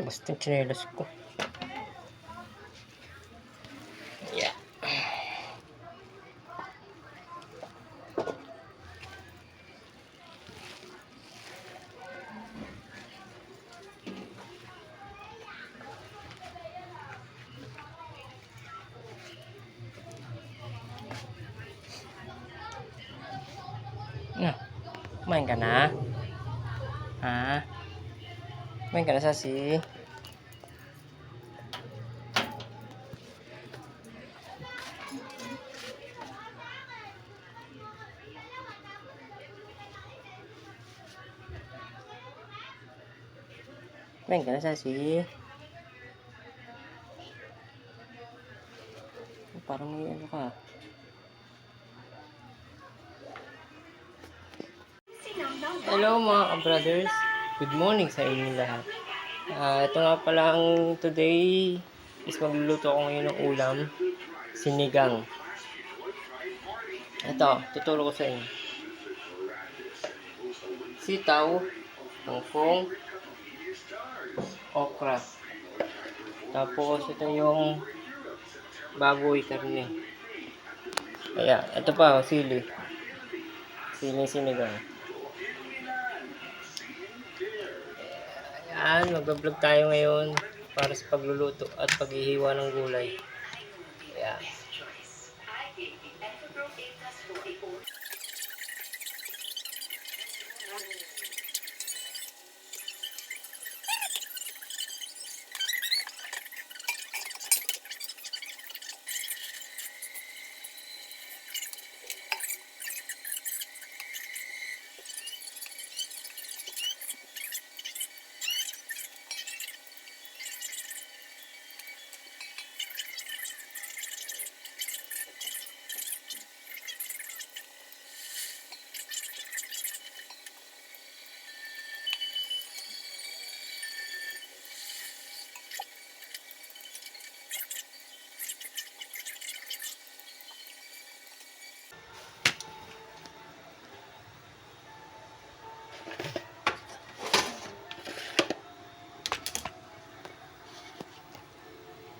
Basta yung tsinelas ko. Yeah. Kumain ka na? Ha? Kumain ka na, Sasi? Kumain ka na, Sasi? Parang may ano ka. Hello mga brothers. Good morning sa inyo lahat. Ito nga pala ang today is magluluto ako ngayon ng ulam. Sinigang. Ito, tuturo ko sa inyo. Sitaw, kangkong, okra. Tapos ito yung baboy karne. Ayan, ito pa, sili. Sili sinigang. Ayan, mag-vlog tayo ngayon para sa pagluluto at paghihiwa ng gulay. Ayan.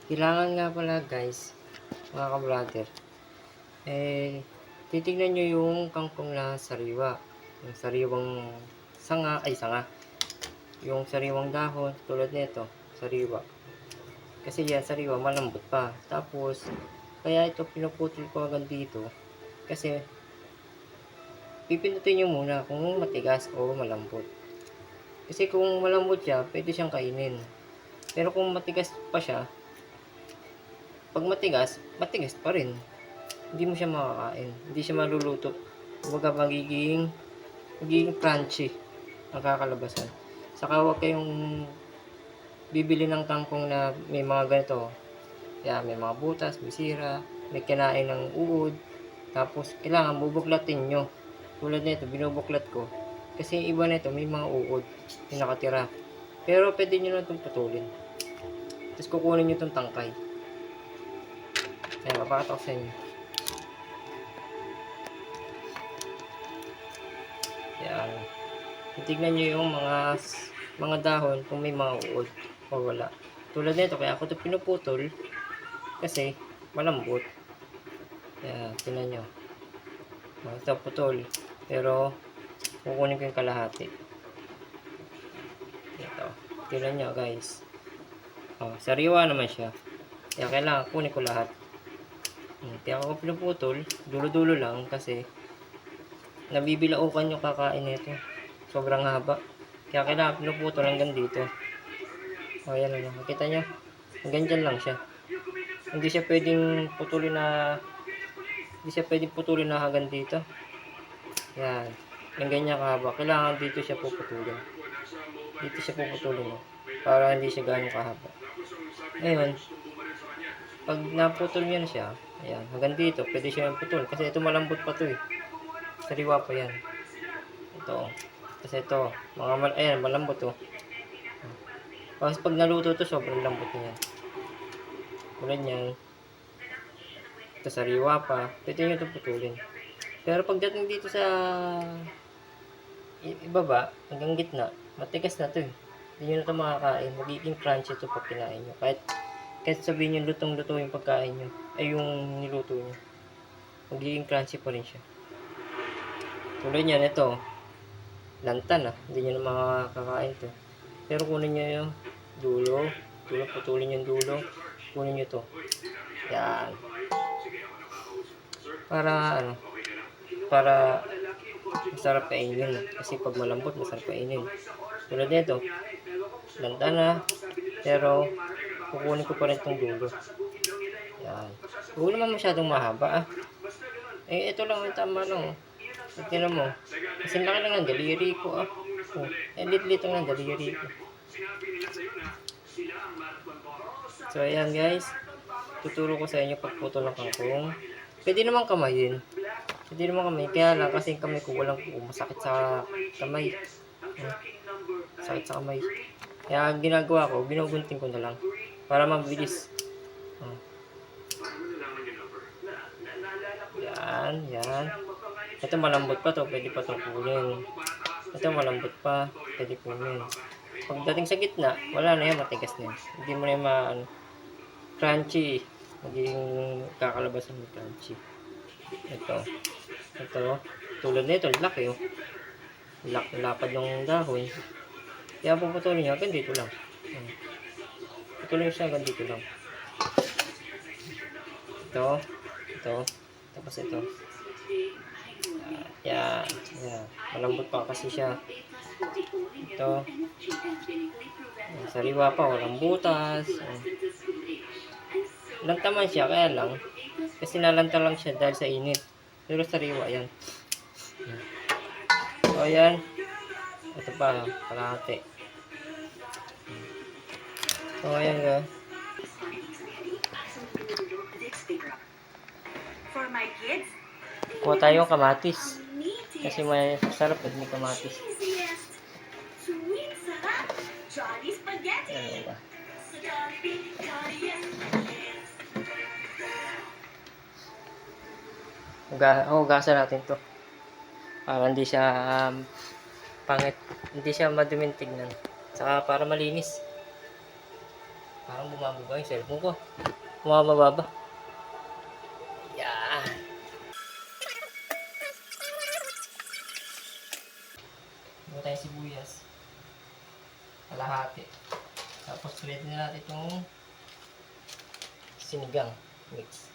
Kailangan nga pala guys, mga ka-brother, titignan nyo yung kangkong na sariwa. Yung sariwang sanga, yung sariwang dahon, tulad nito, sariwa. Kasi yan, sariwa, malambot pa. Tapos, kaya ito pinuputol ko agad dito. Kasi, pipindutin nyo muna kung matigas o malambot. Kasi kung malambot siya, pwede siyang kainin. Pero kung matigas pa siya, pag matigas pa rin. Hindi mo siya makakain. Hindi siya maluluto. Kumbaga magiging crunchy ang kakalabasan. Saka huwag kayong bibili ng kangkong na may mga ganito. Kaya may mga butas, bisira, may kinain ng uod. Tapos kailangan bubuklatin nyo. Tulad nito, binubuklat ko. Kasi iba nito, may mga uod yung nakatira. Pero pwede nyo na itong putulin. Tapos kukunin nyo itong tangkay. Ayan, papakita ko sa inyo. Ayan. Titignan nyo yung mga dahon kung may mga uod o wala. Tulad nito, kaya ako ito pinuputol kasi malambot. Ayan, tingnan nyo. Ito putol. Pero kukunin ko yung kalahati. Ito. Tingnan nyo guys. Sariwa naman siya. Kaya kailangan kunin ko lahat. Kaya ako pinuputol, dulo-dulo lang kasi nabibilaukan yung kakain nito. Sobrang haba. Kaya kailangan pinuputol hanggang dito. Ayan na lang. Makita nyo? Hanggang dyan lang siya. Hindi siya pwedeng putulin na hanggang dito. Yan. Yung ganyan kahaba. Kailangan dito siya puputulin. Dito siya puputulin. Para hindi siya gano'ng kahaba. Ngayon, pag naputol niya na siya, ayan, hanggang dito, pwede siya putol. Kasi ito malambot pa to eh. Sariwa pa yan. Ito. Kasi ito, ayan, malambot to. Kasi pag naluto to, sobrang lambot niya. Tulad niyan. Ito sariwa pa. Pwede nyo ito putulin. Pero pagdating dito sa ibaba, hanggang gitna, matigas na to eh. Hindi nyo na ito makakain. Magiging crunchy ito pag kinain nyo. Kahit sabihin nyo lutong-luto yung pagkain nyo. Ay yung niluto nyo. Magiging crunchy pa rin siya. Tulad yan, ito. Lantan hindi nyo na makakain to. Pero kunin nyo yung dulo. Putulin yung dulo. Kunin nyo to. Yan. Para masarap kainin. Kasi pag malambot, masarap kainin. Tulad nito, lantan pero kukunin ko pa rin itong dulo. Yan. Huwag naman masyadong mahaba ito lang yung tama lang. Tignan mo. Kasi laki lang ng daliri ko lit-lit lang ng daliri ko. So ayan guys. Tuturo ko sa inyo pagputol ng kangkong. Pwede naman kamayin. Kaya lang kasi yung kamay ko walang masakit sa kamay. Sakit sa kamay. Kaya ginagawa ko, ginugunting ko na lang. Para mabilis. Yan. Ito malambot pa to, pwede pa itong kunin. Ito malambot pa, pwede kunin. Pagdating sa gitna, wala na yan, matigas na yan. Hindi mo na yung crunchy. Magiging kakalabasan ng crunchy. Ito. Tulad nito, laki lapad ng dahon. Kaya puputulin niya, hanggang dito lang. Putulin siya hanggang dito lang. Ito. Tapos ito. Yan. Malambot pa kasi siya. Ito. Sariwa pa, walang butas. Lantaman siya, kaya lang. Kasi nalanta lang siya dahil sa init. Pero sariwa yan. So, ayan. Ito pa, kalahati. So, ayan guys. Kuha tayong kamatis. Kasi may sarap pag may kamatis. Ayan ba? Hugasan natin to. Para hindi siya pangit. Hindi siya maduming tignan. Saka para malinis. Parang bumababa yung cellphone ko. Bumababa. Yan. Huwag tayo sibuyas. Kalahati. Tapos ulit na natin itong sinigang mix.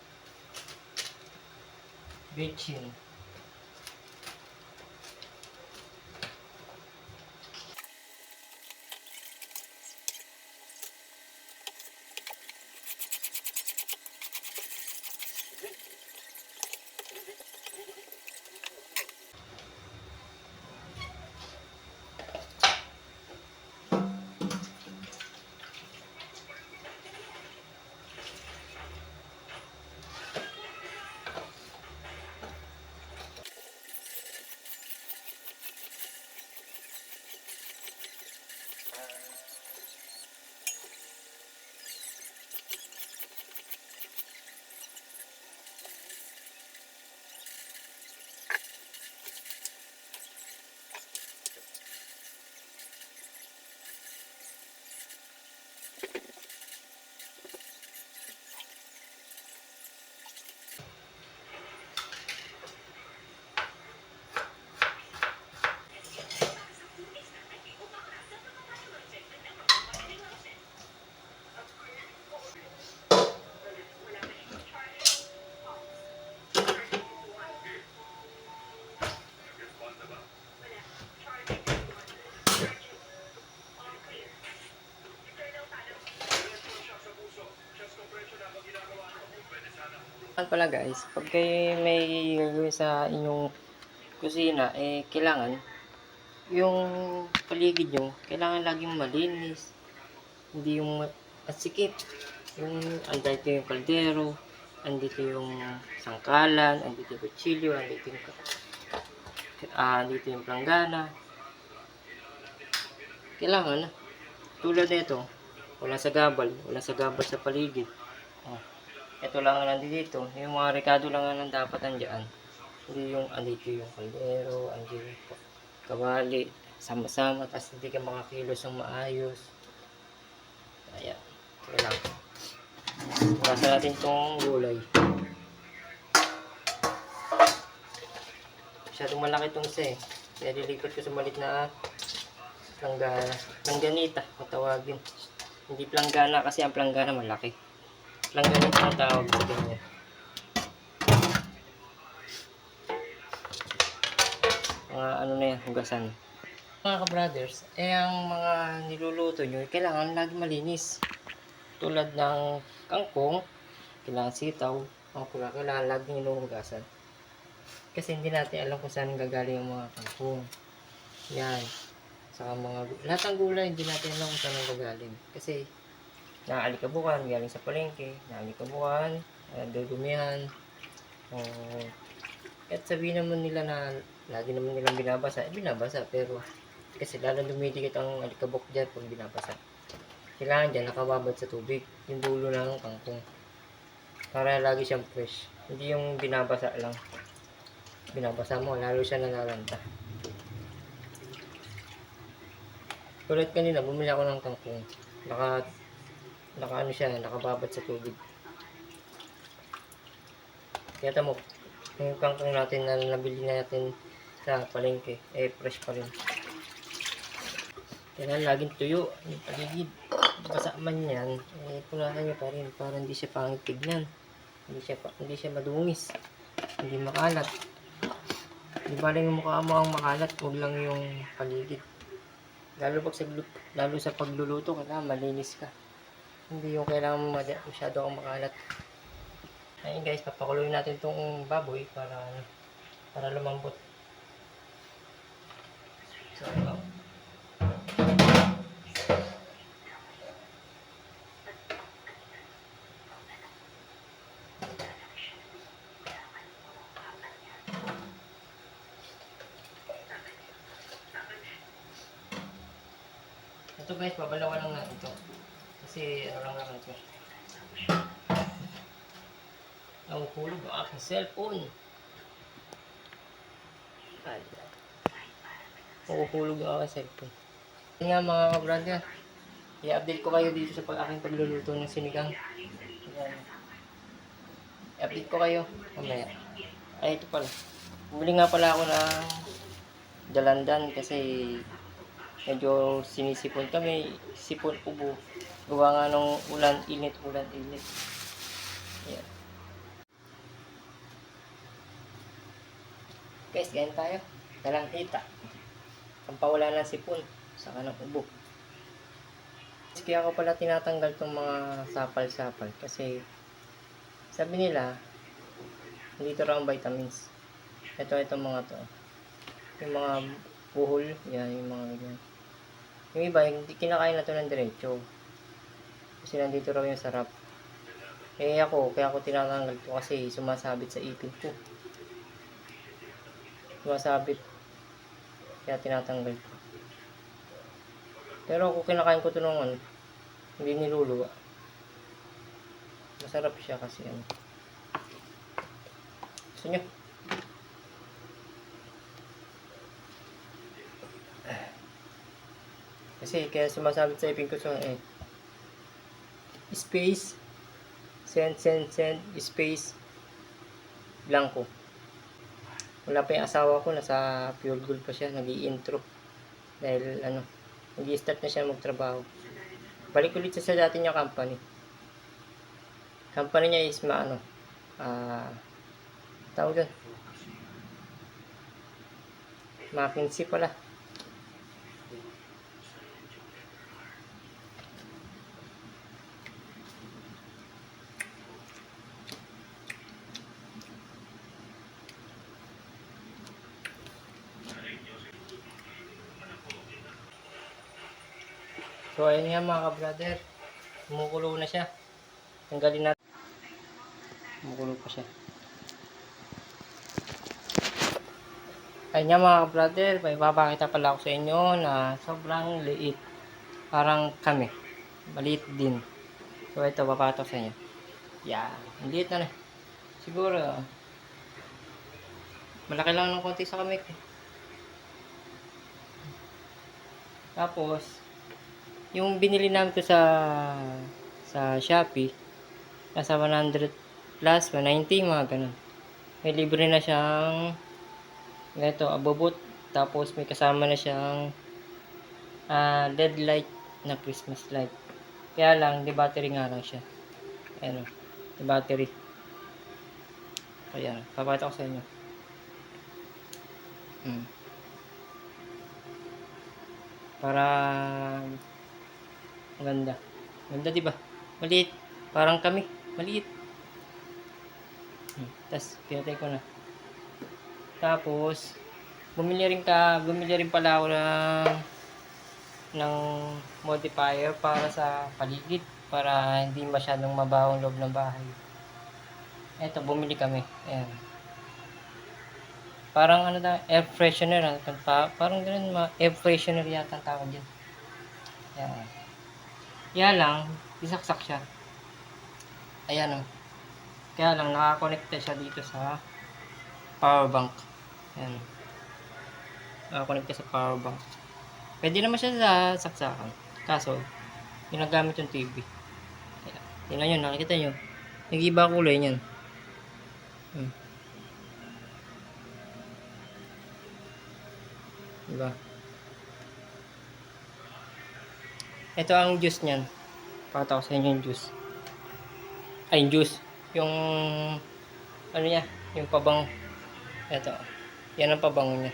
Bechin. Pala guys, pag kayo may gagawin sa inyong kusina, kailangan yung paligid nyo, kailangan laging malinis, hindi yung masikip. Yung andito yung kaldero, andito yung sangkalan, andito yung kutsilyo, andito yung planggana. Kailangan tulad nito, wala sa gabal sa paligid. Ito lang ang nandito. Yung mga rekado lang ang dapat nandiyan. Hindi yung andito yung kaldero, andito yung kawali, sama-sama, tapos hindi ka makakilos ng maayos. Ayan, ito lang. Hugasan natin itong gulay. Masyadong malaki itong isa eh. Kaya lilipat ko sa malit na planggana. Plangganita, kung tawagin. Hindi planggana kasi ang planggana malaki. Plangganita ang tawag sa ganyan. Mga ano na yan, hugasan. Mga ka-brothers, ang mga niluluto nyo, kailangan lagi malinis. Tulad ng kangkong, kailangan sitaw, kailangan lagi hinuhugasan. Kasi hindi natin alam kung saan gagaling yung mga kangkong. Yan. Saka lahat ng gulay, hindi natin alam kung saan gagaling. Kasi, naaalikabukan, galing sa palengke, naaalikabukan, dudumihan. At sabihin naman nila na, lagi naman nilang binabasa, binabasa, pero, kasi lalo dumidikit ang alikabok dyan pag binabasa. Kailangan dyan, nakababad sa tubig, yung dulo ng kangkong. Para lagi siyang fresh. Hindi yung binabasa lang. Binabasa mo, lalo siya nalalanta. Tulad kanina, bumili ako ng kangkong. Naka ano siya, nakababad sa tubig. Kaya tamo, yung kangkong natin na nabili natin sa palengke, fresh pa rin. Kailangan laging tuyo, yung paligid. Basa man yan, punasan nyo pa rin para hindi siya pangit tignan. Hindi siya madungis. Hindi makalat. Di ba lang yung mukha mo ang makalat, huwag lang yung paligid. Lalo sa pagluluto, kailangan malinis ka. Hindi yung kailangan masyado kang makalat. Ayun guys, papakuloy natin itong baboy para lumambot. So, ito guys, babalawan lang natin ito. Kasi ano lang naman ito. Nahuhulog ang aking cellphone. Nahuhulog ang aking cellphone. Yan nga mga kabranda, i-update ko kayo dito sa aking pagluluto ng sinigang. Yan. I-update ko kayo mamaya. Ay, ito pala. Bumili nga pala ako ng dalandan kasi medyo sinisipon kami, sipon ubo. Gawa nga ng ulan init. Ayan. Guys, ganyan tayo. Dalang hita. Pampawala ng sipon, saka ng ubo. Kaya ako pala tinatanggal tong mga sapal-sapal kasi sabi nila dito raw ang vitamins. Itong mga to. Yung mga buhol, yan, yung mga ganyan. Yung iba, hindi kinakain na to ng diretso. Kasi nandito raw yung sarap. Kaya ako tinatanggal to kasi sumasabit sa ipin ko. Sumasabit. Kaya tinatanggal ko. Pero kung kinakain ko to nung hindi niluluwa. Masarap siya kasi Gusto nyo? Kasi kaya sumasabit sa ipin ko space send space blanco. Wala pa yung asawa ko, nasa Pure Gold pa siya, nag-i-intro dahil nag-i-start na siya magtrabaho. Balik ulit siya sa dati niya company niya is tawag doon McKinsey pala. So ayun nga mga ka-brother, kumukulo na siya. Tanggalin natin. Kumukulo pa siya. Ayun nga mga ka-brother, may papakita pala ako sa inyo na sobrang liit. Parang kami. Maliit din. So ito, papakita ko sa inyo. Yan. Liit na. Siguro, malaki lang ng konti sa kamay ko. Tapos, yung binili namin to sa Shopee, nasa 100 plus, 190, mga ganun. May libre na siyang ganito, abobot. Tapos may kasama na siyang LED light na Christmas light. Kaya lang, di battery nga lang siya. Ayan o, di battery. Ayan, papakita ko sa inyo. Para maganda. Ganda, di ba? Maliit. Parang kami. Maliit. Tapos, pinatay ko na. Tapos, bumili rin pala ako ng modifier para sa paligid. Para hindi masyadong mabawang loob ng bahay. Eto, bumili kami. Ayan. Parang ano na, air freshener. Parang ganun, air freshener yata ang tawag dyan. Ayan. Kaya lang, isaksak siya. Ayan o. Kaya lang, nakakonekta siya dito sa power bank. Ayan. Nakakonekta sa power bank. Pwede naman siya sa saksakan. Kaso, ginagamit yung TV. Ayan. Tingnan nyo, nakikita nyo. Nag-iba kulay niyan. Diba? Ito ang juice niyan. Pakita ko sa inyo yung juice. Ay, yung juice. Yung ano niya, yung pabango. Ito. Yan ang pabango niya.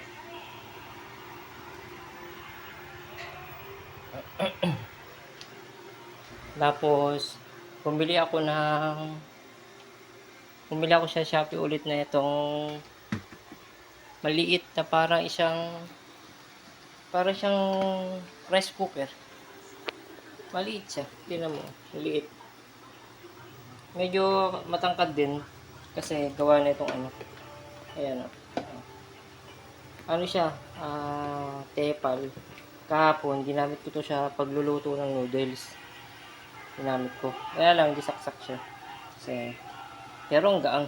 Tapos, bumili ako sa Shopee ulit na itong maliit na parang siyang rice cooker. Maliit siya. Tingnan mo. Maliit. Medyo matangkad din kasi gawa na itong ano. Ayan o. Ano siya? Tepal. Kahapon, ginamit ko to sa pagluluto ng noodles. Ginamit ko. Kaya lang, hindi saksak siya. Kasi, pero ang gaang.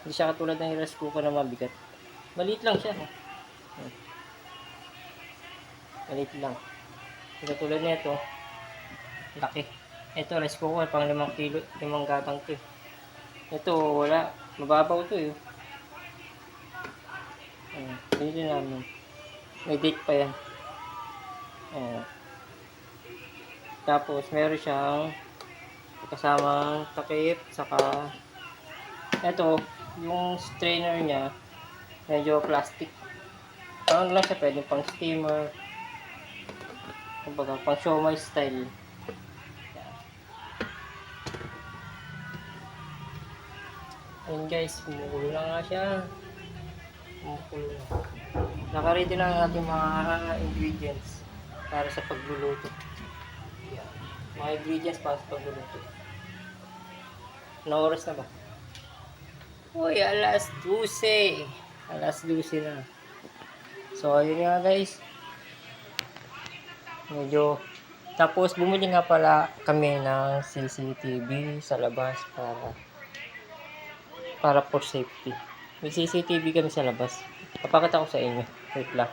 Hindi siya katulad ng rice cooker na mabigat. Maliit lang siya. Maliit lang. Hindi katulad na ito. Laki. Ito, rice cooker, pang 5 kilo, 5 gatang to. Ito, wala. Mababaw to eh. Hindi namin. May date pa yan. Tapos, meron siyang kasamang takip, saka ito, yung strainer niya, medyo plastic. Parang lang siya, pwede pang steamer. Kumbaga, pang siomai style. Ayun guys, kumukulo na nga siya. Kumukulo na. Nakaready na ang ating mga ingredients para sa pagluluto. Yan. Mga ingredients para sa pagluluto. Ano oras na ba? Uy, alas 12. Alas 12 na. So, ayun nga guys. Medyo tapos bumili nga pala kami ng CCTV sa labas para for safety. May CCTV kami sa labas. Papakita ko sa inyo. Wait lang.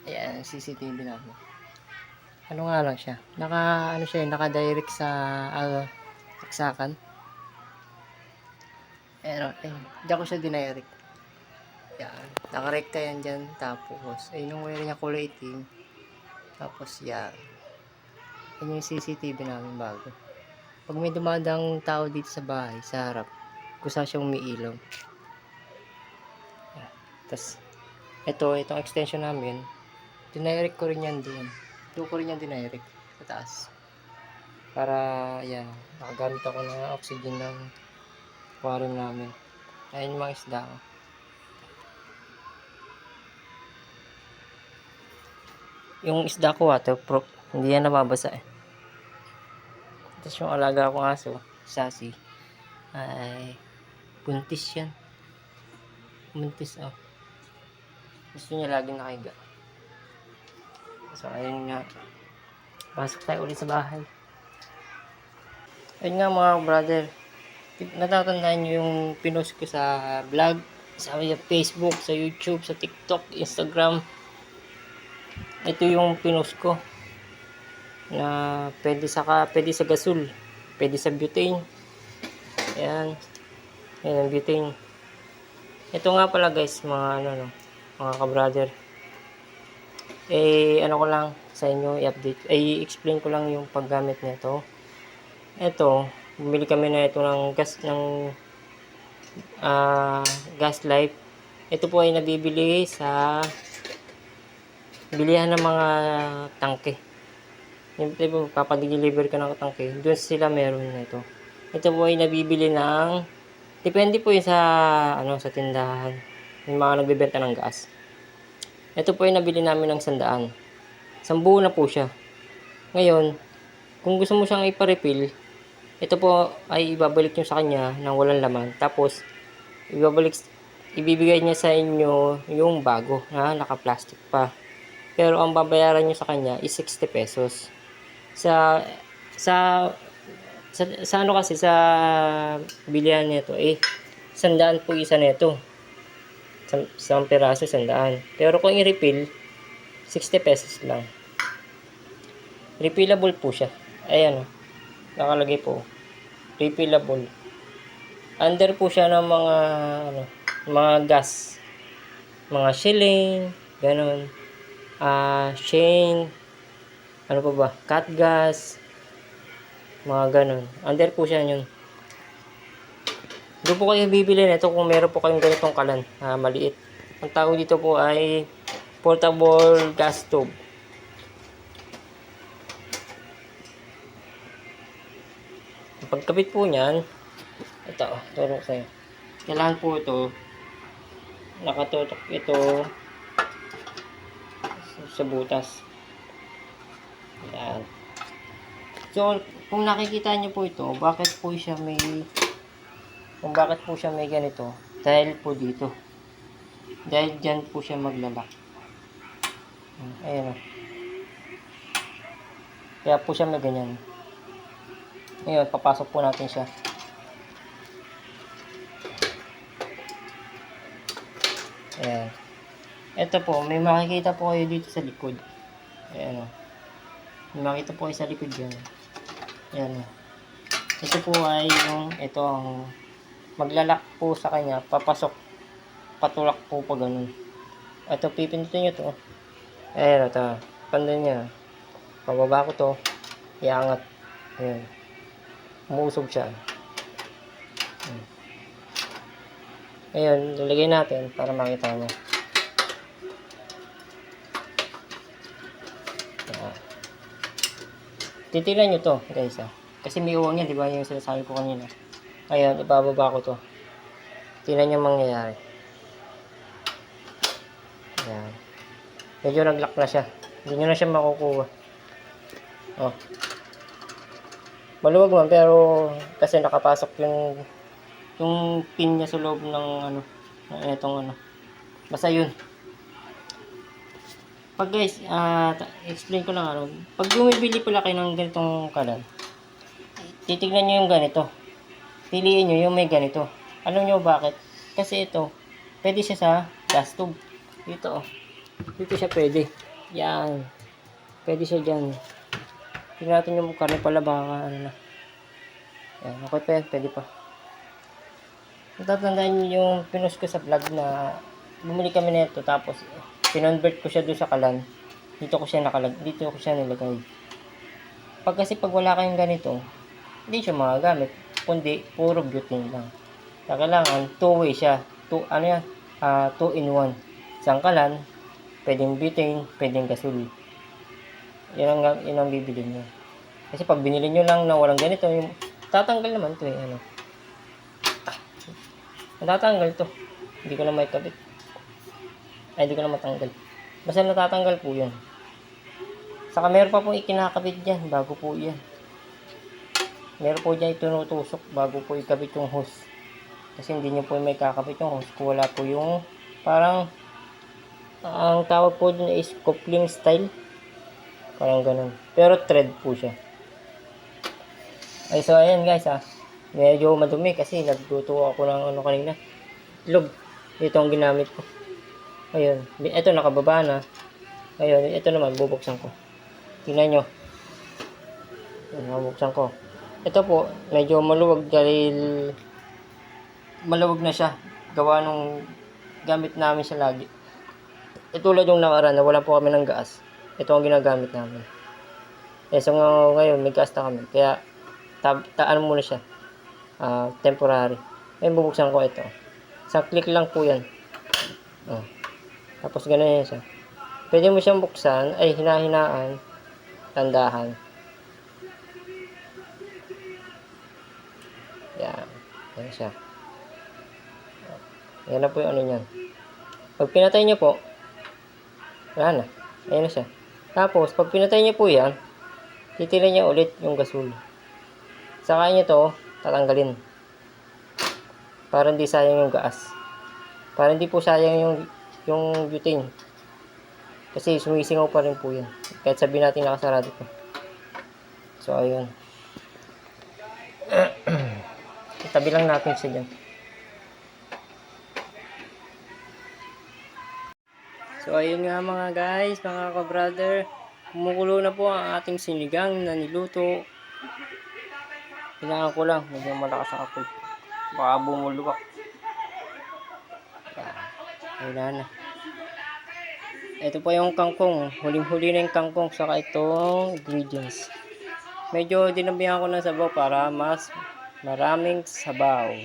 Ayan, CCTV namin. Ano nga lang siya. Naka-direct sa saksakan. Hindi ako siya dinirect. Yan. Nakarekta yan dyan. Tapos, ayun yung wire niya kulay itim. Tapos, yan. Yan yung CCTV namin bago. Pag may dumadang tao dito sa bahay, sa harap, kusa siyang umiilaw. Tapos, itong extension namin, dinirect ko rin yan doon. Doon ko rin yan dinirect sa taas. Para, yan, nakagamit ako ng oxygen ng aquarium namin. Ayun yung mga isda ko. Yung isda ko waterproof, hindi yan nababasa eh. Tapos yung alaga akong aso, Sassy, ay buntis yan. Buntis oh. Gusto niya laging nakahiga. So ayun nga, pasok tayo ulit sa bahay. Ayun nga mga brother, natatandaan nyo yung pinost ko sa vlog sa Facebook, sa YouTube, sa TikTok, Instagram. Ito yung pinost ko na pwede sa gasol, pwede sa butane. Ayan. Ayan ang butane. Ito nga pala guys, mga ano no, mga ka-brother. Ano ko lang sa inyo i-update, i-explain ko lang yung paggamit nito. Ito, bumili kami na ito ng gas light. Ito po ay nabibili sa bilihan ng mga tangke. Yung papadeliver ka ng tangke, doon sila meron na ito. Ito po ay nabibili ng, depende po yun sa sa tindahan, yung mga nagbebenta ng gas. Ito po ay nabili namin ng 100. 10 na po siya. Ngayon, kung gusto mo siyang ipa-refill, ito po ay ibabalik nyo sa kanya ng walang laman. Tapos, ibibigay niya sa inyo yung bago na naka-plastic pa. Pero ang babayaran nyo sa kanya is 60 pesos. Sa ano kasi sa bilihan nito 100 po isa nito. Isang peraso 100. Pero kung i-refill 60 pesos lang. Refillable po siya. Ayan nakalagay po. Refillable. Under po siya ng mga gas. Mga Shilling, ganun. Shane, ano pa ba? Cat gas. Mga ganun. Under po siya yun. Doon po kayo bibili nito kung meron po kayong ganitong kalan. Maliit. Ang tawag dito po ay portable gas stove. Pagkabit po niyan, ito, turo ko sa'yo. Kailangan po ito, nakatutok ito sa butas. Ayan. So, kung nakikita niyo po ito, bakit po siya may ganito? Dahil po dito. Dahil dyan po siya maglalak. Ayan o. Kaya po siya may ganyan. Ngayon, papasok po natin siya. Ayan. Ito po, may makikita po kayo dito sa likod. Ayan o. May makikita po kayo sa likod yan. Ayan o. Ito po ay ito ang maglalak po sa kanya. Papasok. Patulak po pa ganun. Ito, pipindutin nyo to. Ayan o, ito. Pandan nyo. Pababa ko to. Iangat. Ayan. Umusog siya. Ayan, lalagay natin para makita nyo. Titilan nyo to guys kasi may uwang yan, di ba, yung sinasabi ko kanina. Ayan, ibababa ko to. Tingnan nyo mangyayari. Ayan. Medyo nag-lock na siya. Hindi nyo na siya makukuha. Oh. Maluwag man, pero kasi nakapasok yung pin niya sa loob ng itong basta yun. Pag guys, explain ko lang pag bumibili pala kayo ng ganitong kalan, titignan nyo yung ganito. Piliin nyo yung may ganito. Alam nyo bakit? Kasi ito, pwede siya sa gas tube. Dito dito siya pwede. Yan. Pwede siya dyan. Tingnan natin yung karne pala baka na. Yan, okay pa yan, pwede pa. Natatandaan nyo yung pinost ko sa vlog na bumili kami nito tapos pinonvert ko siya doon sa kalan. Dito ko siya nilagay. Pag wala kayong ganito, hindi siya magagamit, kundi puro butane lang. Kailangan 2-way siya. 2 in 1. Isang kalan, pwedeng butane, pwedeng gasol. Yan ang bibili nyo. Kasi pag binili nyo lang na walang ganito, yung tatanggal naman to natatanggal to. Hindi ko na may kabit. Hindi ko na matanggal. Basta natatanggal po yan. Saka meron pa po ikinakabit dyan bago po yan. Meron po dyan itunutusok bago po ikabit yung hose. Kasi hindi nyo po may kakabit yung hose kung wala po yung parang ang tawag po dun is coupling style. Parang ganun. Pero thread po siya. So ayan guys medyo madumi kasi nagluto ako ng kanina. Itlog. Ito ang ginamit ko. Ayun. Ito nakababa na. Ayun. Ito naman bubuksan ko. Tingnan nyo. Ayun, bubuksan ko. Ito po, medyo maluwag dahil maluwag na siya. Gawa nung gamit namin siya lagi. Tulad yung nakaraan na wala po kami ng gas. Ito ang ginagamit namin. So ngayon may gas na kami. Kaya taan muna siya. Temporary. Ngayon bubuksan ko ito. Sa click lang po yan. Tapos ganun yan siya. Pwede mo siyang buksan. Ay hinahinaan. Tandahan. Yan. Yan siya. Yan na po yung ano niyan. Pag pinatay nyo po, wala na. Ayan na siya. Tapos, pag pinatay niyo po yan, titilin niya ulit yung gasol. Saka niyo to tatanggalin. Para hindi sayang yung gas. Para hindi po sayang yung butane. Kasi sumisingaw pa rin po yan. Kahit sabihin natin nakasarado po. So, ayun. Itabi lang natin siya dyan. So ayun nga mga guys, mga ka-brother, kumukulo na po ang ating sinigang na niluto. Kailangan ko lang, medyo malakas ang apoy. Baka bumulubak. Ayun na. Ito po yung kangkong, huling-huli na yung kangkong, saka itong ingredients. Medyo dinabihan ko ng sabaw para mas maraming sabaw.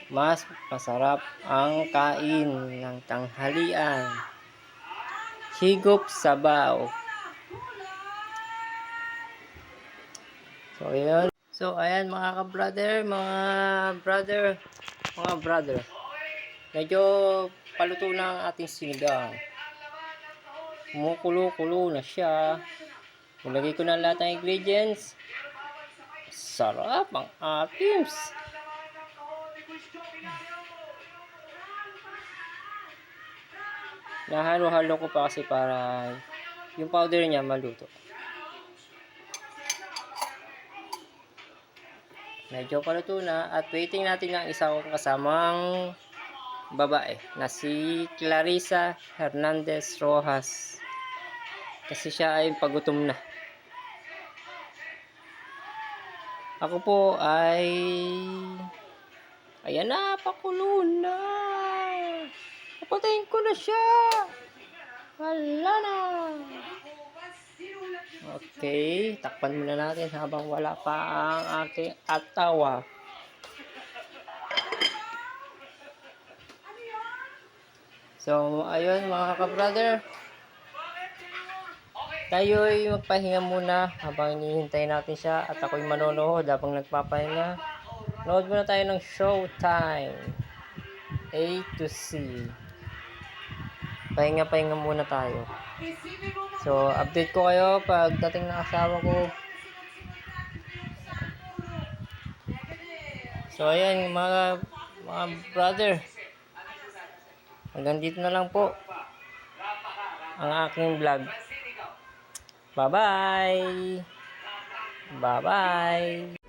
Mas masarap ang kain ng tanghalian. Higop sabaw. So ayan mga ka-brother, mga brother. Medyo paluto na ang ating sinigang. Kumukulo-kulo na siya. Nilagay ko na lahat ng ingredients. Sarap ang ating. Nahalo-halo ko pa kasi para yung powder niya maluto. Medyo paluto na at waiting natin ang isa kong kasamang babae na si Clarissa Hernandez Rojas. Kasi siya ay pagutom na. Ako po ay ayan na, pakulo na. Papatayin ko na siya. Wala na. Okay, takpan muna natin habang wala pa ang aking atawa. So, ayun mga ka-brother. Tayo'y magpahinga muna habang hinihintay natin siya at ako'y manonood habang nagpapahinga. Nood muna tayo ng Showtime. A to C. Pahinga-pahinga muna tayo. So, update ko kayo pag dating ng asawa ko. So, ayan mga brother. Hanggang dito na lang po ang aking vlog. Bye-bye! Bye-bye!